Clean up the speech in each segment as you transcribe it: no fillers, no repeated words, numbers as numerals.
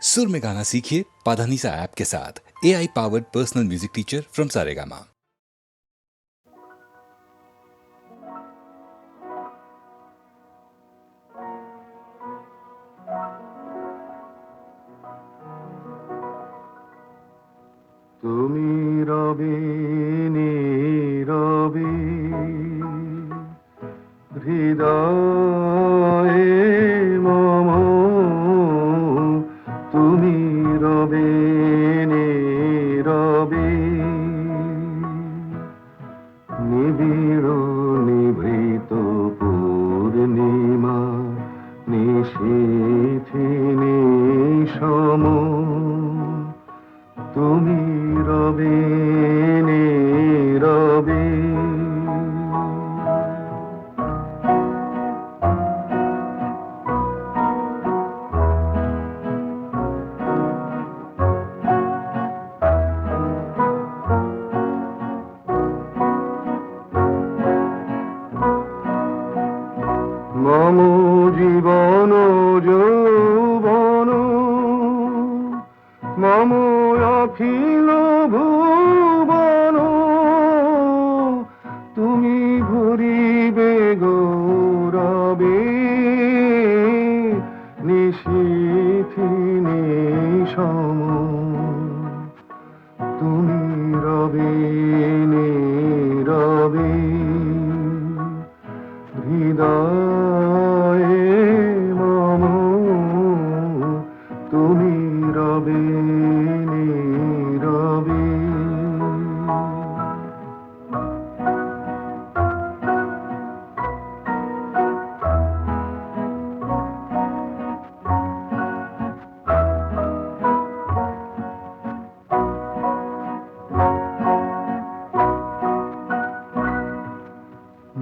सुर में गाना सीखिए पाधानीसा ऐप के साथ। AI powered personal music teacher from Saregama. তুমি রবে নীরবে হৃদয়ে মম, তুমি রবে নীরবে নিবিড় নিভৃত পূর্ণিমা নিশীথে নিশম, তুমি রবে নীরবে। মম জীবন যৌবন মম অখিল ভুবন, তুমি ভরিবে গৌরবে নিশীথে নিশম, তুমি রবে নীরবে হৃদয়ে মম, তুমি রবে নীরবে।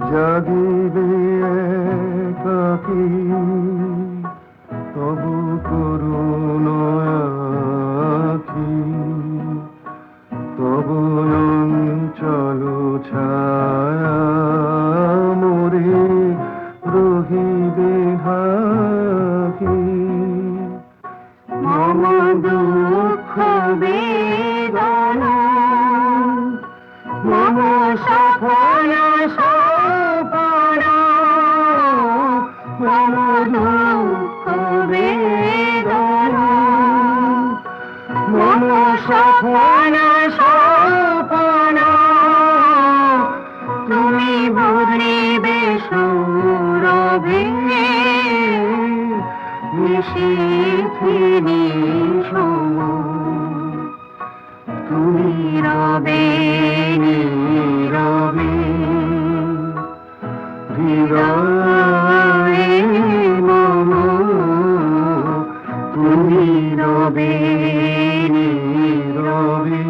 জাগিবে একাকী তবু করুণ আখি, তবু অঞ্চল ছায়া মোরে রহিবে ঢাকি। মম দুঃখ বেদনা মম সফল সপনা, মম দুঃখ বেদনা মম সফল সপনা, তুমি ভরিবে সৌরভে নিশীথে নিশম, তুমি রবে নীরবে হৃদয়ে মম, তুমি রবে নীরবে।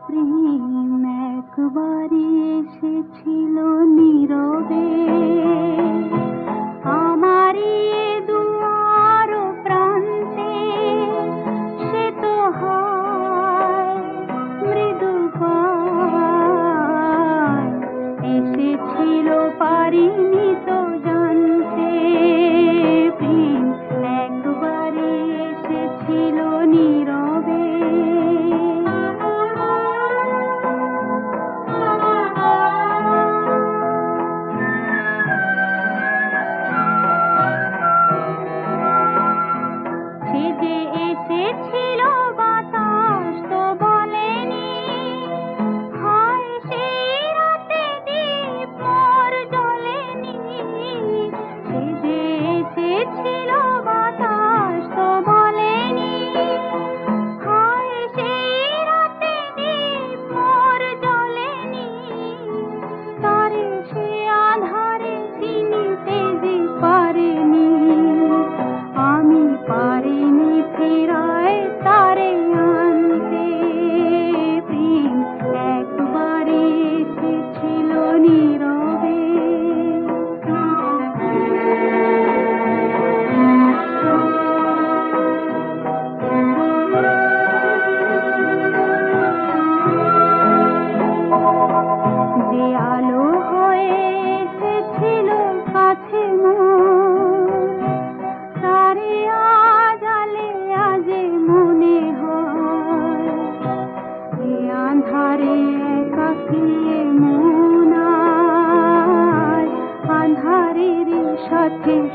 প্রেম একবারে এসেছিল নীরবে আমারই দুয়ার প্রান্তে, সে তো হায় মৃদু পায় এসেছিল পারিনি তো জানতে। প্রেম একবারে এসেছিল নীরবে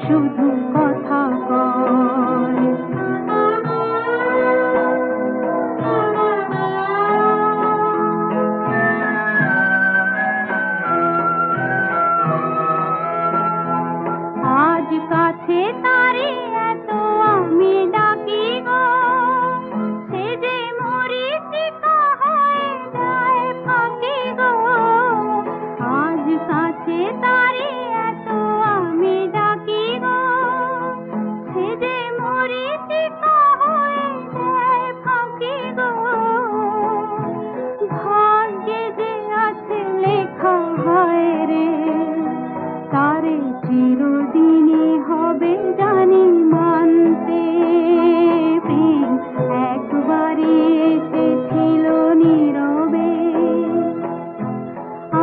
শুধু কথা কয়। আজ কাছে তারে এত আমি ডাকি গো, সে যে মরীচিকা হয়ে যায় ফাঁকি গো। আজ কাছে তারে এত আমি ডাকি গো, সে যে মরীচিকা হয়ে যায় ফাঁকি গো। ভাগ্যে যে আছে লেখা হয় রে, তারে চিরদিনই হবে জানি মানতে। প্রেম একবারই এসেছিল নীরবে,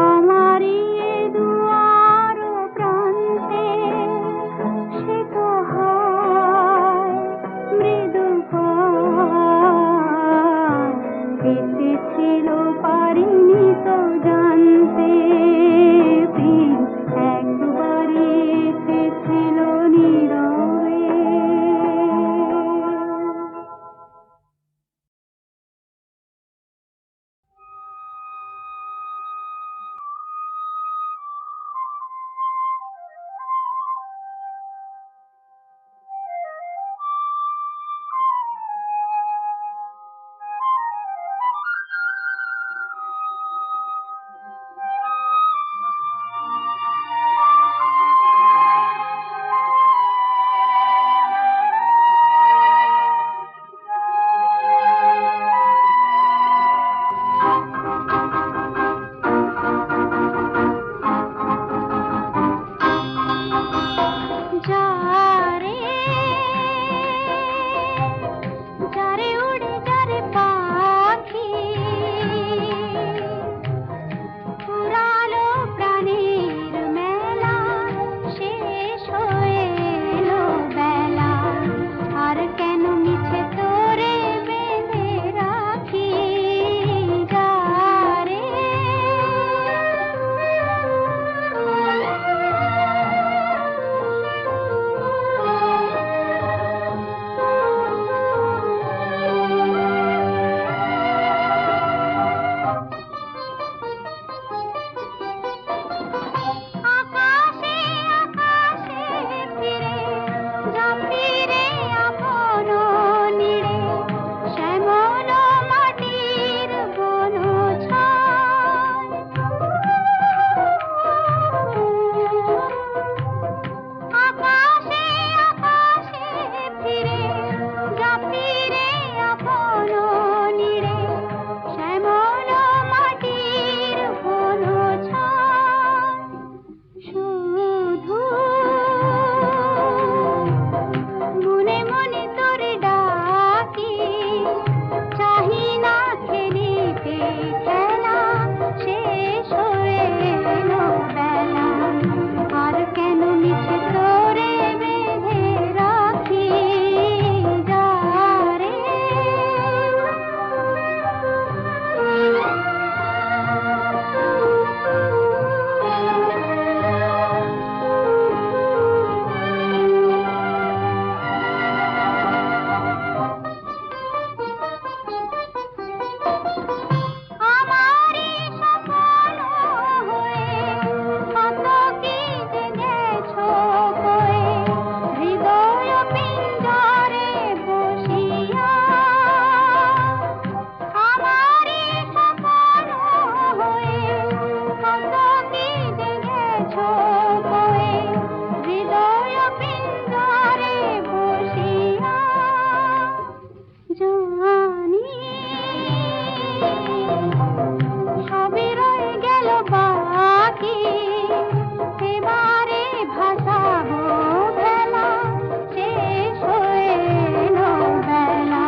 আমারই এ দুয়ার প্রান্তে। সে তো হয় মৃদু পায়, এসেছিল পারিনি তো জানতে। প্রেম একবারই এসেছিল নীরবে। যারে যারে উড়ে যারে পাখি, পুরালো প্রাণীর মেলা, শেষ হয়ে এলো বেলা। আর কেন মিছে তোরে বেঁধে রাখি, যারে আকাশে আকাশে ফিরে ঝাঁপিরে আপন নীড়ে, শ্যামল মাটির বন ছায়। আকাশে আকাশে ফিরে ঝাঁপিরে আপন নীড়ে, শ্যামল মাটির বন ছায়। শুধু মনে মনে তোরে ডাকি, চাহি না খেলিতে খেলা, শেষ হয়ে এলো বেলা। আর কেন মিছে তোরে বেঁধে রাখি, যারে আমারই স্বপ্ন হয়ে কত কি জেগেছো কয়ে, হৃদয় পিঞ্জরে বসিয়া। আমারই স্বপ্ন হয়ে কত কি জেগেছো কয়ে, হৃদয় পিঞ্জরে বসিয়া। জানি সবই রয়ে গেল বাকি, এবারে ভাসাবো ভেলা, শেষ হয়ে এলো বেলা।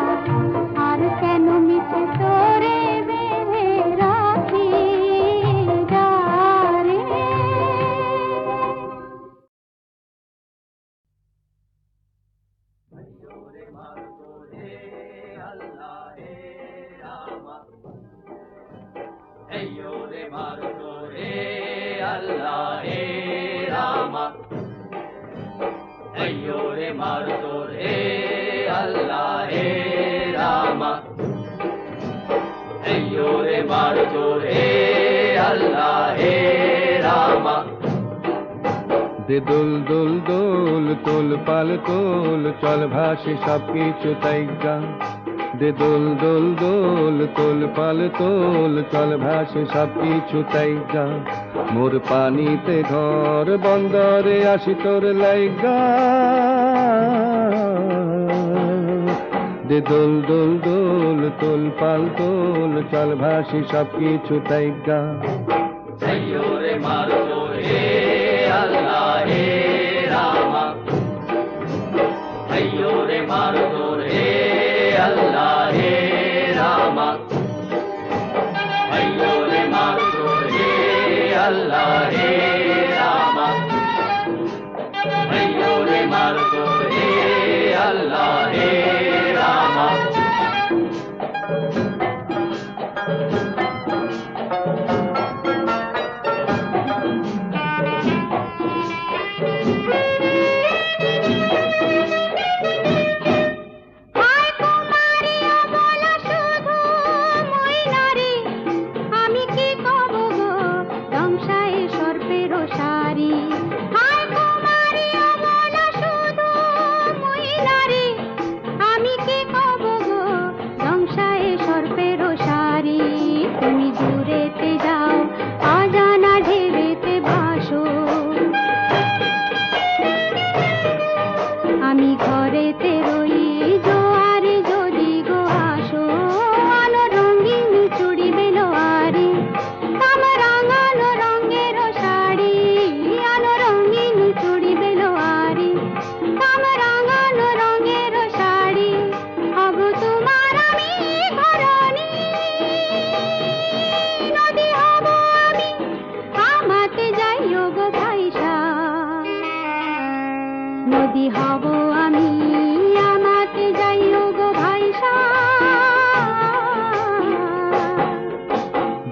আর কেন মিছে তোরে বেঁধে রাখি, যারে রে মারুতো হে আল্লাহ হে রামা রে মারুতো হে আল্লাহ হে রামা দে দোল দোল দোল তোল পাল তোল চল ভাসে সব কিছু তাইগা দে দোল দোল দোল তোল পাল তোল চল ভাসে সব কিছু তাইগা মোর পানিতে ঘর বন্দরে আসি তোর লাইগা দে দোল দোল দোল তোল পাল তোল চল ভাসি সব কিছু তাইগা রে মারুতো হে আল্লাহ হে রামা রে মারুতো হে আল্লাহ হে রামা রে মারুতো হে আল্লাহ হে রামা রে মারুতো হে আল্লাহ হে রামা হায় কুমারী অবলা শুধু মই নারী আমি কি কব গো দংশায় সর্পের সারি হায় কুমারী অবলা শুধু মই নারী আমি কি কব গো দংশায় সর্পের সারি তুমি দূরেতে যাও অজানা ঢেউতে ভাসো আমি ঘরেতে রই জোয়ারে যদি গো আসো আলো রঙিন চুড়ি বেলোয়ারি আমার রাঙানো রঙের শাড়ি আলো রঙিন চুড়ি বেলোয়ারি আমার রাঙানো রঙের শাড়ি হব তোমার আমি ঘরণী নদী হব আমি আমাতে যাইও গো ভাইসা নদী হব আমি আমাতে যাইও গো ভাইসা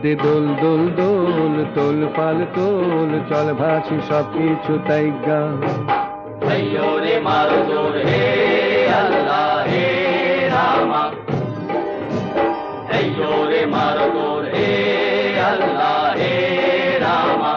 দে দোল দোল দোল তোল পাল তোল চল ভাসি সব কিছু তাইগা রে মারুতো হে আল্লাহ হে রামা রে মারুতো হে আল্লাহ হে রামা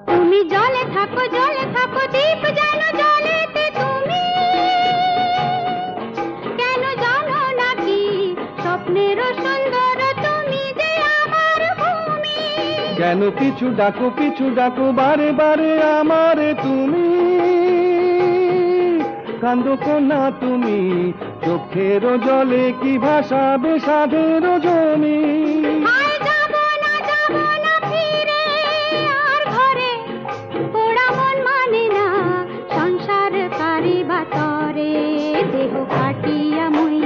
তুমি জলে থাকো দীপ যেন জলেতে তুমি কেন জানো নাকি স্বপ্নের সুন্দর তুমি যে আমার ভূমি কেন পিছু ডাকো বারে বারে আমারে তুমি কান্দো কোনা তুমি চোখের জলে কি ভাসাবে সাধের জমি হায় যাব না ফিরে আর ঘরে পোড়া মন মানে না সংসার কারি বাতরে দেহ কাটিয়া মই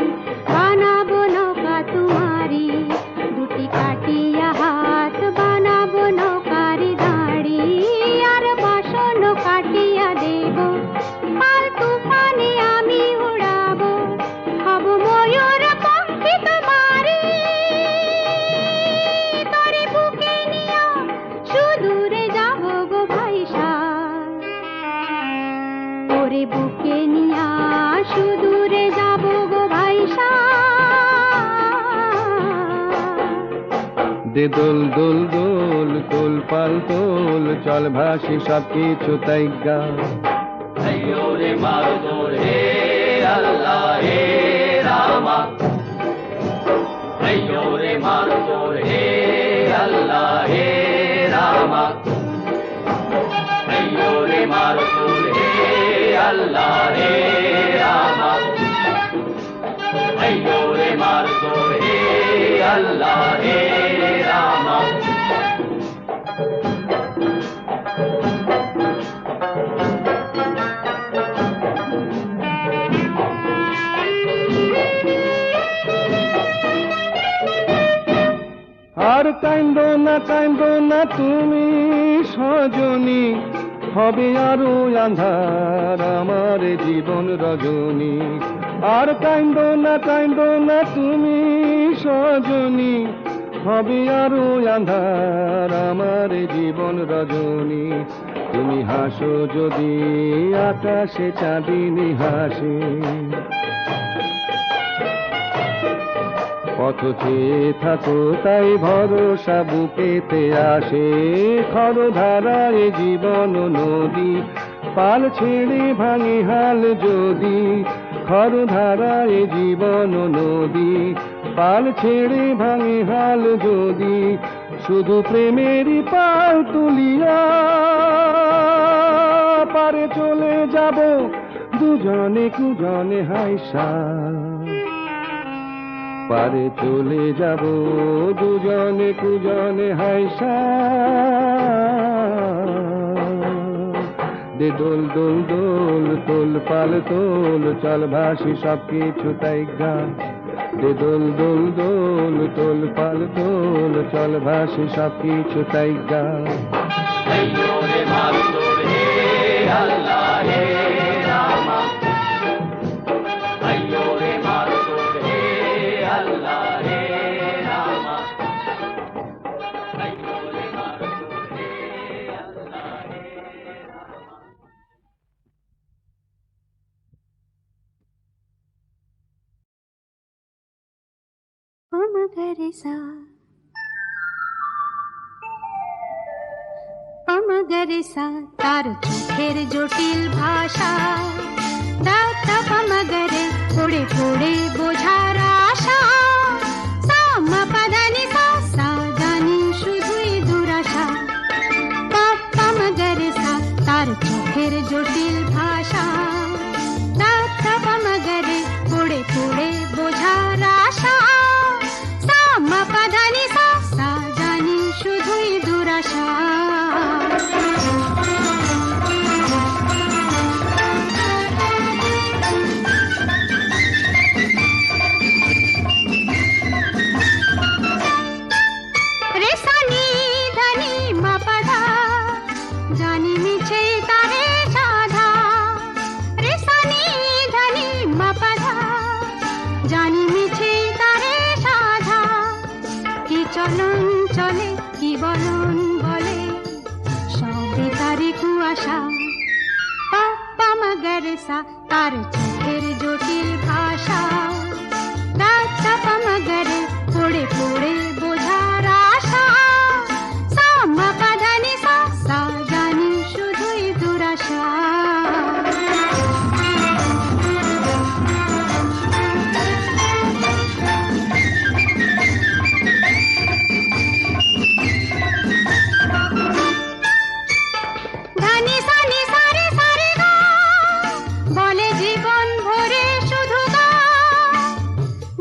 বানাবো নৌকা তোমারি দুটি কাটিয়া হাত বানাবো নৌকারি দাঁড়ি আর বাসন কাটিয়া দেব পাল তুফানে আমি উড়াবো হব ময়ূর পঙ্খী তোমারি তোরে বুকে নিয়া সুদূরে যাব গো ভাইসা তোরে বুকে নিয়া সুদূরে যাব গো ভাইসা দে দোল দোল দোল তোল পাল তোল চল ভাসি সব কিছু তাইগা রে মারুতো হে আল্লাহ হে রামা রে মারুতো হে আল্লাহ হে রামা রে মারুতো হে আল্লাহ হে রামা রে মারুতো হে আল্লাহ হে রামা কান্দো না তুমি সজনী, হবে আরো আন্ধার আমার জীবন রজনী। আর কান্দো না তুমি সজনী, হবে আরো আন্ধার আমার জীবন রজনী। তুমি হাসো যদি আকাশে চাঁদিনী হাসে, পথ চেয়ে থাকো তাই ভরসা বুকেতে আসে। খরধারায় জীবন নদী, পাল ছেড়ে ভাঙে হাল যদি। খরধারায় জীবন নদী, পাল ছেড়ে ভাঙে হাল যদি। শুধু প্রেমেরই পাল তুলিয়া পারে চলে যাব দুজনে কুজনে হাইসা। পারে চলে যাব দুজনে কুজনে হাইসা। দে দোল দোল দোল তোল পাল তোল, চল ভাসি সব কিছু তাই গান। দে দোল দোল দোল তোল পাল তোল, চল ভাসি সব কিছু তাই গান। अय्यो रे मारुतुल हे अल्लाह हे रामा, अय्यो रे मारुतुल हे अल्लाह हे रामा, अय्यो रे मारुतुल हे अल्लाह हे रामा। Pamagare-sa, pamagare-sa, তার চোখের জটিল ভাষা। দাতা পমগরে পড়ে পড়ে বোঝার আশা। সামা পাদানি সা সা জানি শুধুই দুরাশা। পমগরে-সা, তার চোখের জটিল ভাষা। দাতা পমগরে পড়ে পড়ে বোঝার আশা। সামা পাদানি সা সা জানি শুধুই দুরাশা। রেসানি ধানি মাপাধা, জানি মিছে তারে সাধা। রেসানি ধানি মাপাধা, জানি মিছে তারে সাধা। কি চলন চলে কি বলন বলে, সবে তারে কুয়াশা। পমগরে-সা, তার চোখের জটিল ভাষা। দাতা পমগরে পড়ে পড়ে বোঝার আশা। সামা পাদানি সা সা জানি শুধুই দুরাশা। ধানি সানি সারে সারে গা, বলে জীবন ভরে শুধু গা।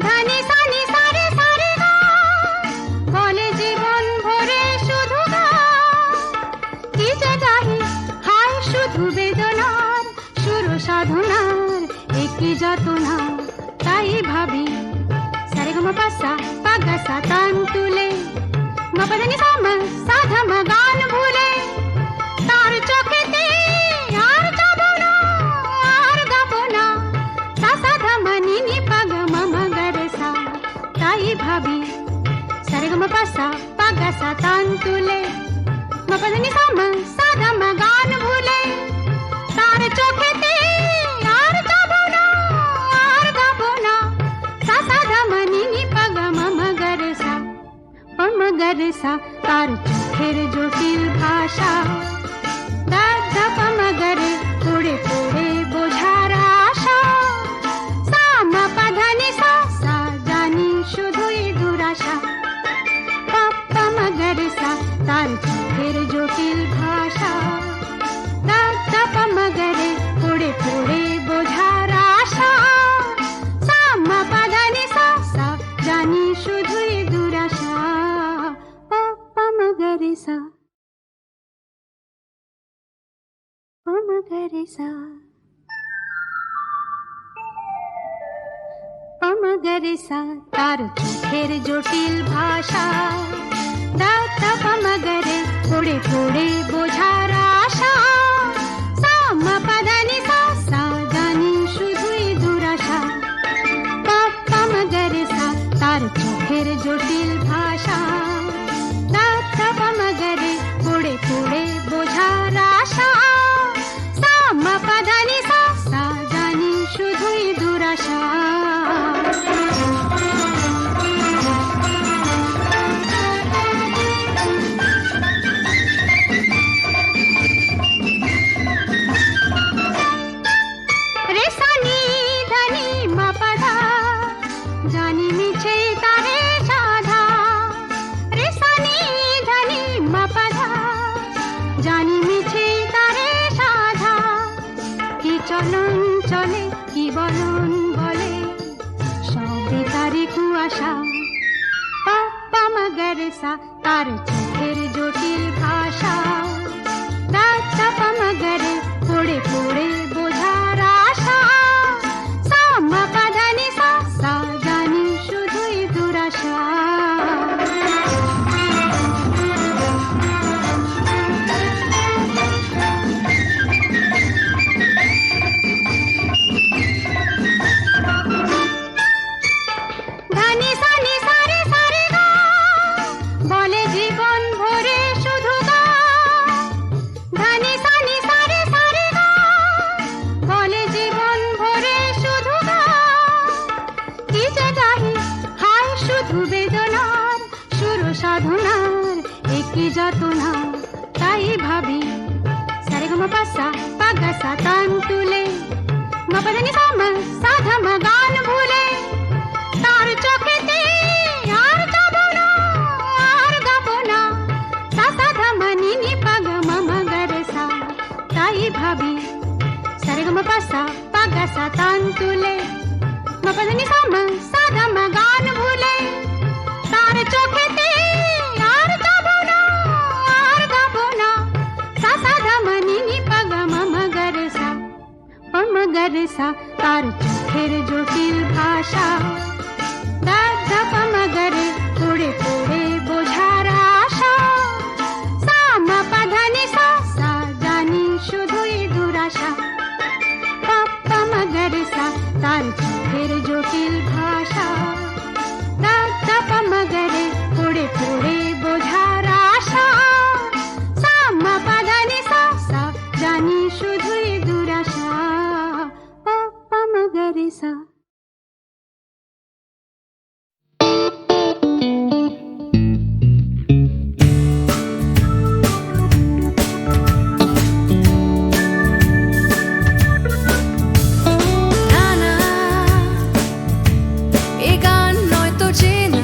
ধানি সানি সারে সারে গা, বলে জীবন ভরে শুধু গা। কি যে গাহি হায় শুধু বেদনার, সুর সাধনার একই যাতনা। তাই ভাবি সারে গা মা পা সা পা গা সা তান তুলে, মা পা ধানি সা মা সা ধা মা গান ভুলে। তার চোখেতে আর যাব না আর গাব না, সা সা ধা মা নি নি পা গা মা মা গা রে সা। তাই ভাবি সারে গা মা পা সা পা গা সা তান তুলে, মা পা ধানি সা মা সা ধা মা গান ভুলে। তার চোখেতে আর যাব না আর গাব না, সা সা ধা মা নি নি পা গা মা মা গা রে সা। পমগরে-সা, তার চোখের জটিল ভাষা। দাদা পমগরে পড়ে পড়ে বোঝার আশা। সামা পাধানি সা সা জানি শুধুই দুরাশা। পমগরে-সা, তার চোখের জটিল ভাষা। দাদা পমগরে পড়ে পড়ে বোঝার আশা। সামা পাধানি সা সা জানি শুধুই দুরাশা। পমগরে-সা, পমগরে-সা, পমগরে-সা, তার চোখের জটিল ভাষা। দাদা পামাগারে পড়ে পড়ে বোঝার আশা সামা পাদানি সা সা জানি শুধুই দুরাশা পামাগারে সা তার চোখের জটিল ভাষা দাদা পামাগারে পড়ে পড়ে বোঝার আশা সামা পাদানি সা সা জানি শুধুই দুরাশা রেসানি ধানি মাপাধা জানি মিছে তারে সাধা রেসানি ধানি মাপাধা জানি মিছে তারে সাধা কি চলন চলে কি বলন বলে সবে তারে কুয়াশা পাপ্পা মগরসা তার চোখের জটিল ভাষা দাদা পামাগারে পড়ে পড়ে বোঝার আশা সামা পাধানি সা সা জানি শুধুই দুরাশা ধানি সানি সারে সারে গা বলে জীবন ভরে শুধু গা ধানি সানি সারে সারে গা বলে জীবন ভরে শুধু গা কি যে গাহি হায় শুধু বেদনার সুর সাধনার একই যাতনা তাই ভাবি সারে গা মা পাসা পাগা সা তান তুলে মা পাধানি সা মা সাধা মা গান ভুলে তার চোখেতে আর যাবো না আর গাবো না সা সাধা মানি নি পাগ মামা গরসা তাই ভাবি সারে গা মা পাসা পাগা সা তান তুলে মা পাধানি সা মা সাধা মা গান ভুলে তার চোখেতে আর যাবো না আর গাবো না সা সাধা মানি নি পাগ মামা গরসা পামাগারেসা তার চোখের জটিল ভাষা দাদা পামাগারে পড়ে পড়ে বোঝার আশা সামা পাধানি সা সা জানি শুধুই দুরাশা পামাগারেসা তার চোখের জটিল ভাষা দাদা পামাগারে পড়ে পড়ে বোঝার আশা সামা পাধানি সা সা জানি শুধুই দুরাশা পামাগারেসা না না এ গান নয় তো চেনা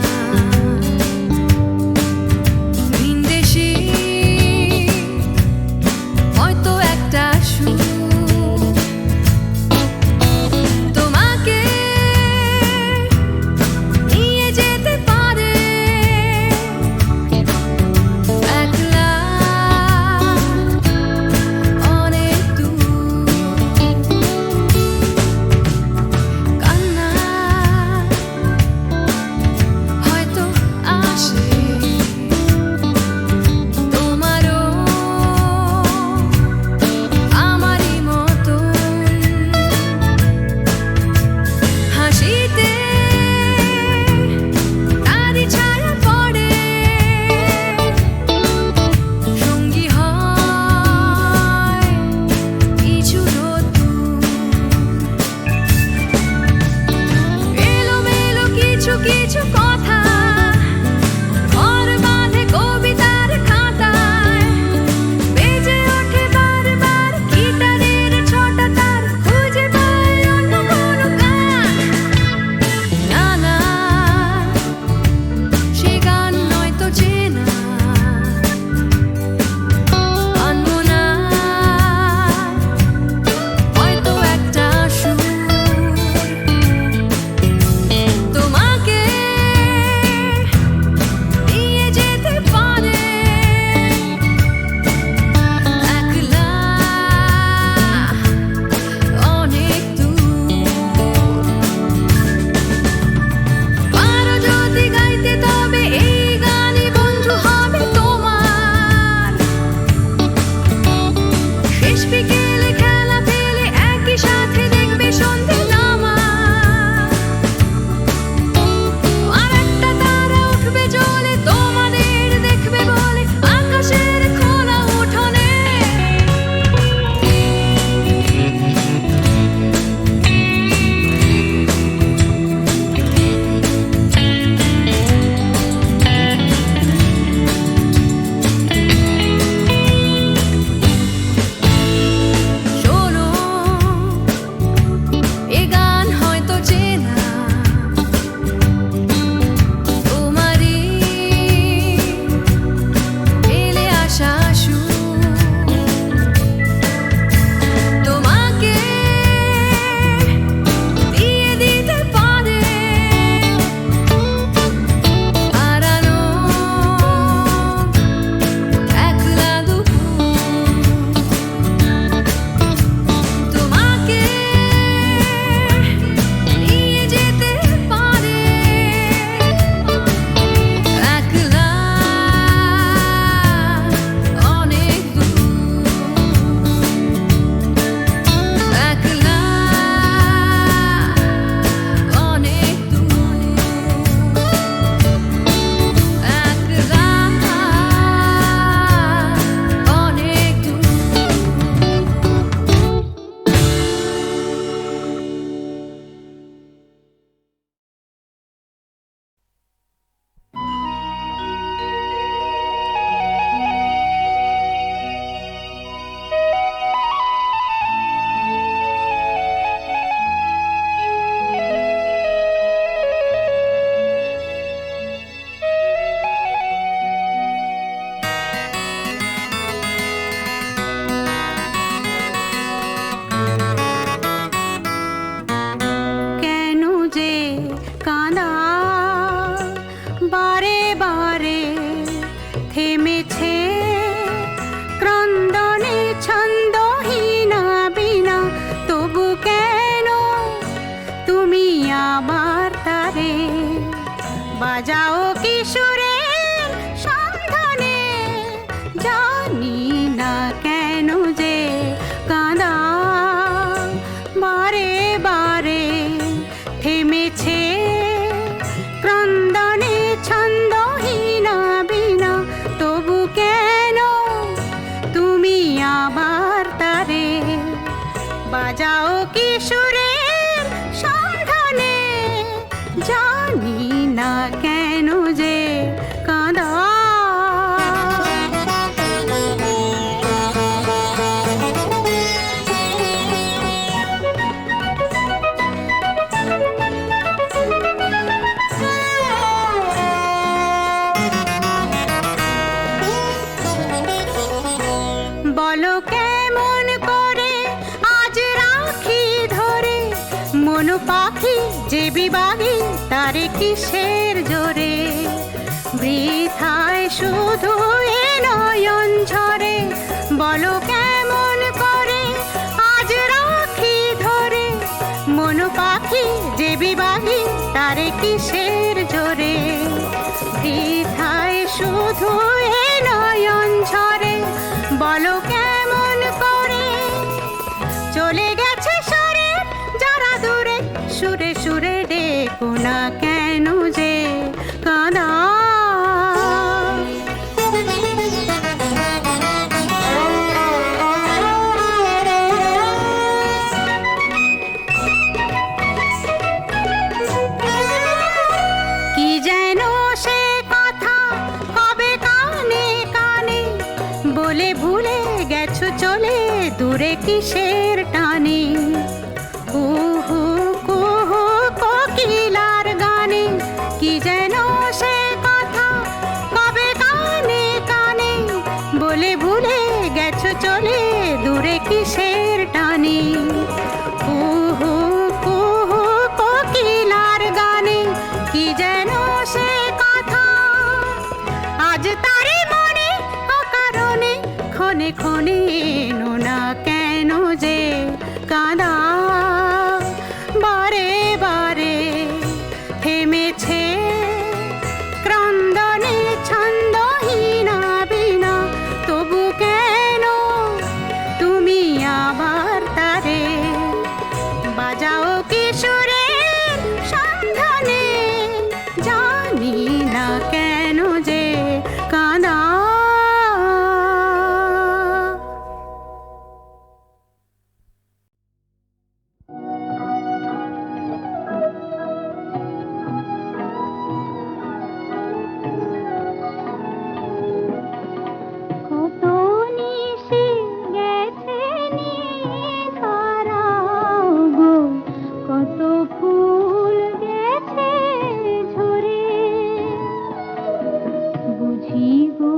ভিনদেশি হয়তো একটা সুর তোমাকে তুমি আমার তারে বাজাও কিশোরের সন্ধানে, জানি না কেন যে কাঁদা বারে বারে থেমেছে ক্রন্দনে ছন্দহীনা বিনা, তবু কেন তুমি আবার তারে বাজাও কিশোরের সন্ধানে, জানি না কেন যে কাঁদা। বলো কেমন করে আজ রাখি ধরে মন পাখি যে বিবাগী তারে কিসের জোরে, বৃথায় শুধু এ নয়ন ঝরে। বলো কেমন করে আজ রাখি ধরে মন পাখি যে বিবাগী তারে কিসের জোরে, বৃথায় শুধু এ নয়ন ঝরে। বলো কেমন করে চলে গেছে সরে যারা দূরে, সুরে সুরে ডেকো না কেন যে কাঁদা। কি যেন সে কথা কবে কানে কানে বলে ভুলে গেছো চলে দূরে কিসের টানে, কুহু কুহু কোকিলার গানে। কি যেন সে কথা কবে কানে কানে বলে ভুলে গেছো চলে দূরে কিসের টানে, কুহু কুহু কোকিলার গানে। কি যেন সে কথা আজ তারে মনে অকারণে ক্ষণে ক্ষণে এনো না কেন যে কাঁদা, বারে বারে থেমেছে ক্রন্দনে ছন্দহীনা বিনা, তবু কেন তুমি আবার তারে বাজাও কিশোরের সন্ধানে, জানি না কেন যে কাঁদা। কত নিশি গেছে নিধারা গো, কত ফুল গেছে ঝরে, বুঝি গো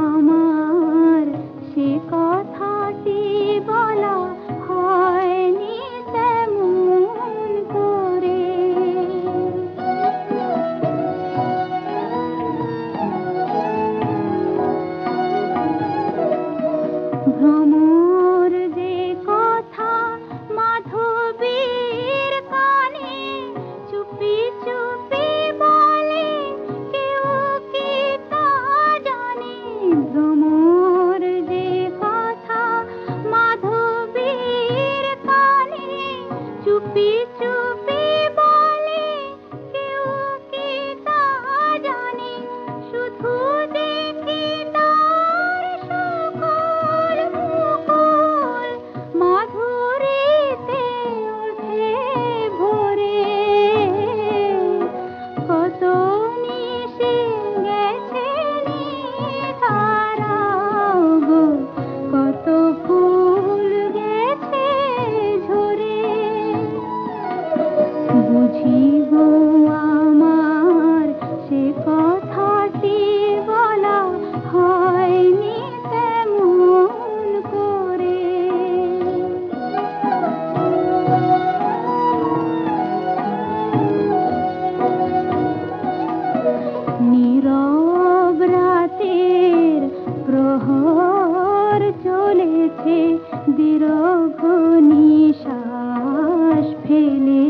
আমার সে কথাটি বলা হয়নি তেমন করে। ভ্রমর যে কথা মাধবীর কানে চুপি চুপি বলে কেউ কি তা জানে, ভ্রমর যে কথা মাধবীর কানে চুপি চুপি বলে কেউ কি তা জানে, শুধু দেখি তার সকল মুকুল মাধুরীতে ওঠে ভরে। কত নিশি গেছে নিধারা গো, কত ফুল গেছে ঝরে, বুঝি গো আমার সে কথাটি বলা হয়নি তেমন করে। নীরব রাতের প্রহর চলেছে দীর্ঘ নিঃশ্বাস ফেলে,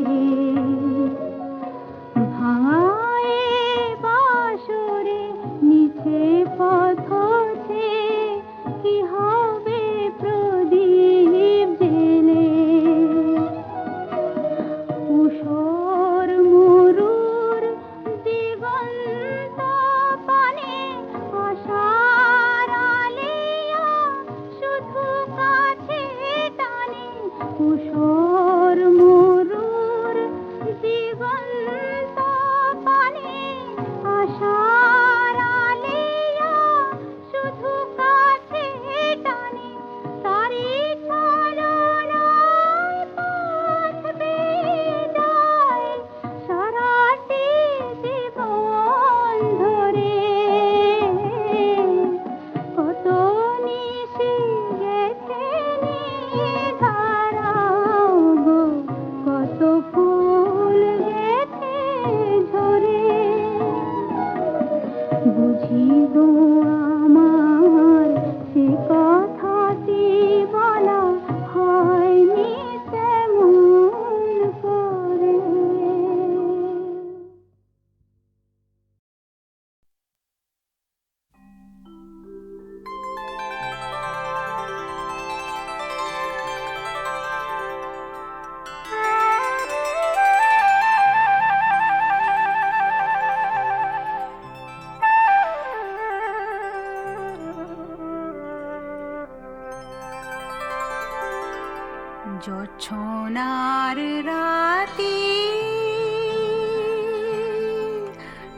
আর রাতি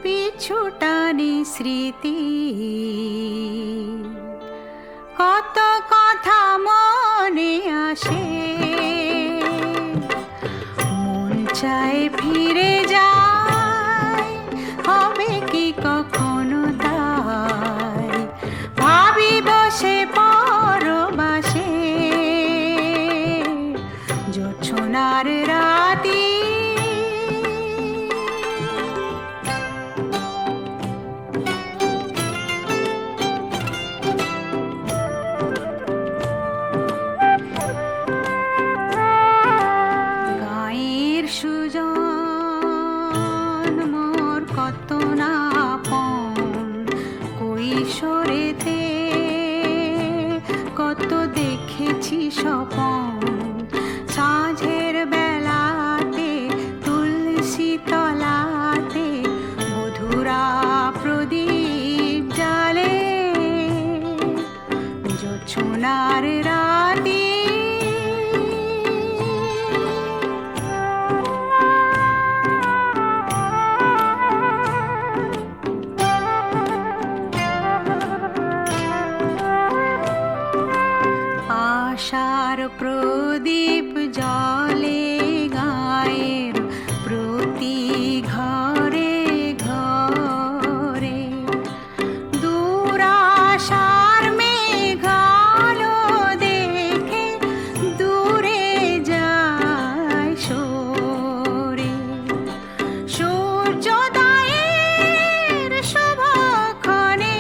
পিছু টানি স্মৃতি কত কথা মনে আসে মন চায় ফিরে যায় হবে কি কখনো তাই ভাবি বসে পরবাসে জোছনার রাতি গায়ের সুজন মোর কত না আপন কৈশোরেতে কত দেখেছি স্বপন সাঁঝের বেলাতে তুলসী তলাতে মধুরা প্রদীপ জালে জোছনার রাতি আশার প্রদীপ জলে গায়ের প্রতি ঘরে ঘরে দুরাশার মেঘালো দেখে দূরে যায় সরে সূর্যোদয়ের শুভক্ষণে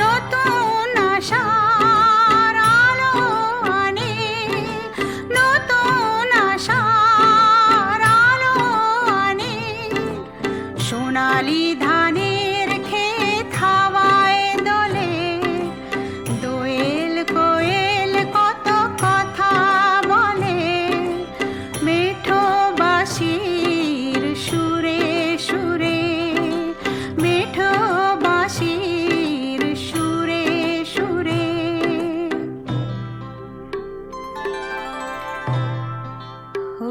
নতুন আশার আলো আনে নতুন আশার আলো আনে সোনালি ধানের ক্ষেত হাওয়ায় দোলে দোয়েল কোয়েল কত কথা বলে মেঠো বাঁশির সুরে সুরে মেঠো বাঁশির সুরে সুরে ও